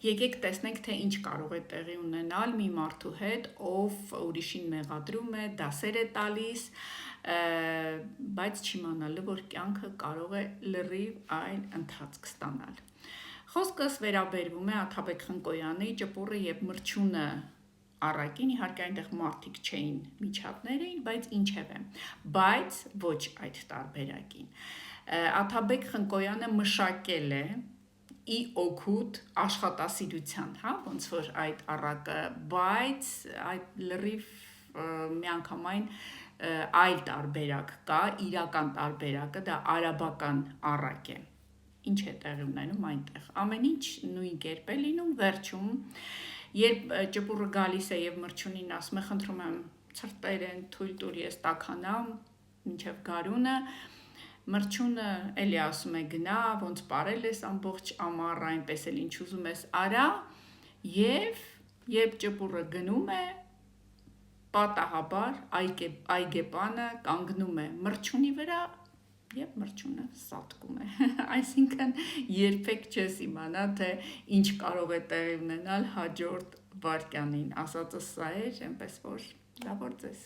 Եկեք տեսնենք, թե ինչ կարող է տեղի ունենալ մի մարդու հետ, ով ուրիշին մեղադրում է, դասեր է տալիս, բայց չիմանալու, որ կյանքը կարող է լրիվ այլ ընթացք ստանալ։ Խոսքս վերաբերվում է Աթաբեկ Խնկոյանի «Ճպուռը և մրջյունը» առակին, իհարկե այնտեղ մարդիկ չէին, միջատներ էին, բայց ինչևէ, բայց ոչ այդ տարբերակին։ Աթաբեկ Խնկոյանը մշակել է ի օգուտ աշխատասիրության, ոնց որ այդ առակը, բայց այդ լրիվ միանգամայն այլ տարբերակ կա, իրական տարբերակը դա արաբական առակ է։ Ինչ է տեղի ունենում այնտեղ։ Ամեն ինչ նույն կերպ է լինում, վերջում, երբ ճպուռը գալիս է եւ մրջյունին ասում է, խնդրում եմ, ցրտերեն թույլ տուր ես տաքանամ, մինչև գարունը, մրջյունը էլի ասում է գնա, ոնց պարել ես ամբողջ ամառը, այնպես էլ ինչ ուզում ես արա, եւ երբ ճպուռը գնում է, պատահաբար այգեպանը կանգնում է մրջյունի վրա և մրջյունը սատկում է, այսինքն երբեք չես իմանա, թե ինչ կարող է տեղի ունենալ հաջորդ վայրկյանին, ասածս սա էր, այնպես որ լավ օր ձեզ։